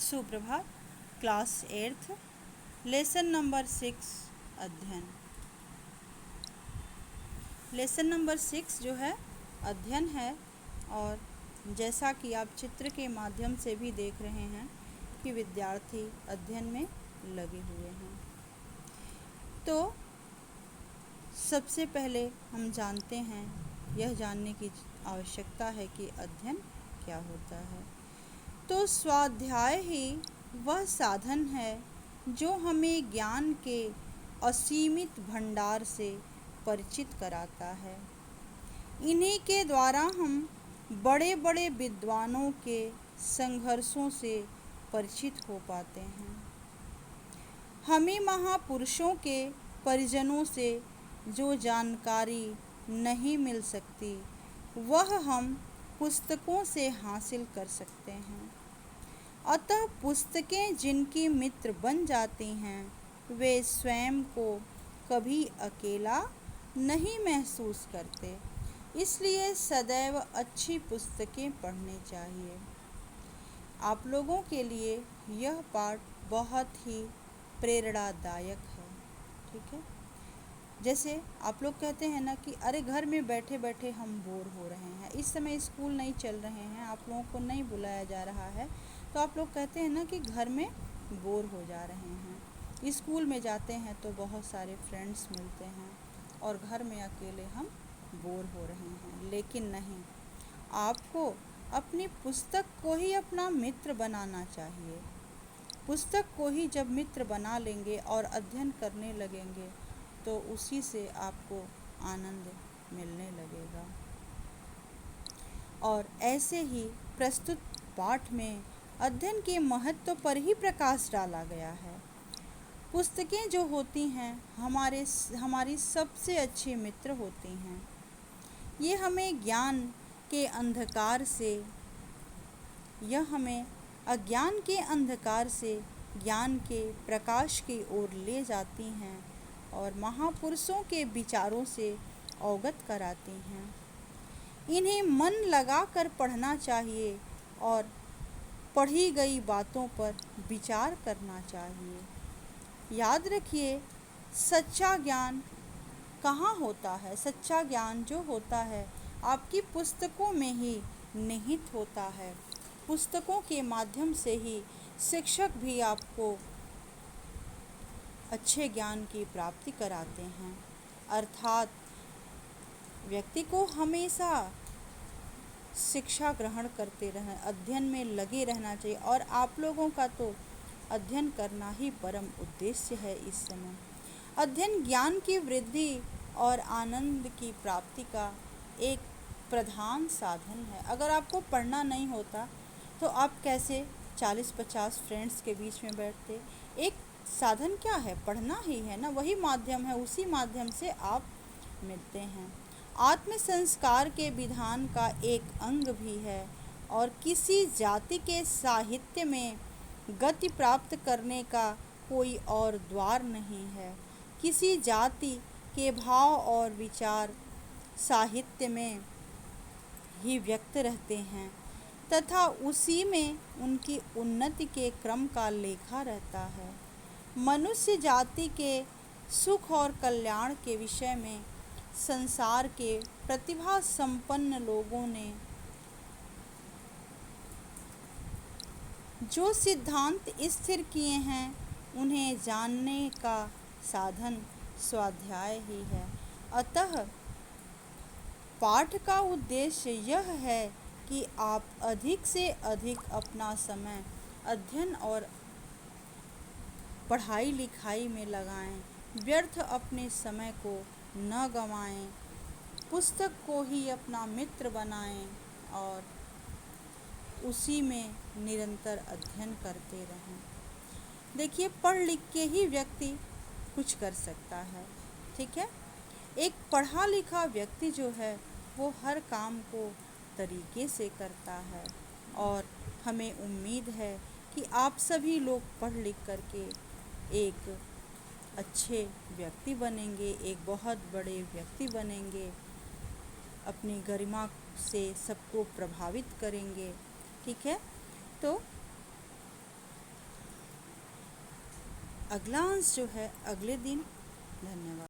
सुप्रभात। Class 8th lesson number 6 अध्ययन। Lesson number 6 जो है अध्ययन है। और जैसा कि आप चित्र के माध्यम से भी देख रहे हैं कि विद्यार्थी अध्ययन में लगे हुए हैं। तो सबसे पहले हम जानते हैं, यह जानने की आवश्यकता है कि अध्ययन क्या होता है। तो स्वाध्याय ही वह साधन है जो हमें ज्ञान के असीमित भंडार से परिचित कराता है। इन्हीं के द्वारा हम बड़े बड़े विद्वानों के संघर्षों से परिचित हो पाते हैं। हमें महापुरुषों के परिजनों से जो जानकारी नहीं मिल सकती वह हम पुस्तकों से हासिल कर सकते हैं। अतः पुस्तकें जिनकी मित्र बन जाती हैं वे स्वयं को कभी अकेला नहीं महसूस करते। इसलिए सदैव अच्छी पुस्तकें पढ़नी चाहिए। आप लोगों के लिए यह पाठ बहुत ही प्रेरणादायक है। ठीक है, जैसे आप लोग कहते हैं ना कि अरे घर में बैठे बैठे हम बोर हो रहे हैं, इस समय स्कूल नहीं चल रहे हैं, आप लोगों को नहीं बुलाया जा रहा है, तो आप लोग कहते हैं ना कि घर में बोर हो जा रहे हैं। स्कूल में जाते हैं तो बहुत सारे फ्रेंड्स मिलते हैं और घर में अकेले हम बोर हो रहे हैं। लेकिन नहीं, आपको अपनी पुस्तक को ही अपना मित्र बनाना चाहिए। पुस्तक को ही जब मित्र बना लेंगे और अध्ययन करने लगेंगे तो उसी से आपको आनंद मिलने लगेगा। और ऐसे ही प्रस्तुत पाठ में अध्ययन के महत्व पर ही प्रकाश डाला गया है। पुस्तकें जो होती हैं हमारी सबसे अच्छी मित्र होती हैं। ये हमें अज्ञान के अंधकार से ज्ञान के प्रकाश की ओर ले जाती हैं और महापुरुषों के विचारों से अवगत कराती हैं। इन्हें मन लगाकर पढ़ना चाहिए और पढ़ी गई बातों पर विचार करना चाहिए। याद रखिए, सच्चा ज्ञान कहाँ होता है? सच्चा ज्ञान जो होता है आपकी पुस्तकों में ही निहित होता है। पुस्तकों के माध्यम से ही शिक्षक भी आपको अच्छे ज्ञान की प्राप्ति कराते हैं। अर्थात व्यक्ति को हमेशा शिक्षा ग्रहण करते रहना, अध्ययन में लगे रहना चाहिए। और आप लोगों का तो अध्ययन करना ही परम उद्देश्य है। इस समय अध्ययन ज्ञान की वृद्धि और आनंद की प्राप्ति का एक प्रधान साधन है। अगर आपको पढ़ना नहीं होता तो आप कैसे 40-50 फ्रेंड्स के बीच में बैठते? एक साधन क्या है? पढ़ना ही है ना, वही माध्यम है, उसी माध्यम से आप मिलते हैं। आत्म संस्कार के विधान का एक अंग भी है और किसी जाति के साहित्य में गति प्राप्त करने का कोई और द्वार नहीं है। किसी जाति के भाव और विचार साहित्य में ही व्यक्त रहते हैं तथा उसी में उनकी उन्नति के क्रम का लेखा रहता है। मनुष्य जाति के सुख और कल्याण के विषय में संसार के प्रतिभा संपन्न लोगों ने जो सिद्धांत स्थिर किए हैं उन्हें जानने का साधन स्वाध्याय ही है। अतः पाठ का उद्देश्य यह है कि आप अधिक से अधिक अपना समय अध्ययन और पढ़ाई लिखाई में लगाएं। व्यर्थ अपने समय को न गंवाएं। पुस्तक को ही अपना मित्र बनाएं और उसी में निरंतर अध्ययन करते रहें। देखिए, पढ़ लिख के ही व्यक्ति कुछ कर सकता है। ठीक है, एक पढ़ा लिखा व्यक्ति जो है वो हर काम को तरीके से करता है। और हमें उम्मीद है कि आप सभी लोग पढ़ लिख करके एक अच्छे व्यक्ति बनेंगे, एक बहुत बड़े व्यक्ति बनेंगे, अपनी गरिमा से सबको प्रभावित करेंगे। ठीक है, तो अगला अंश जो है अगले दिन। धन्यवाद।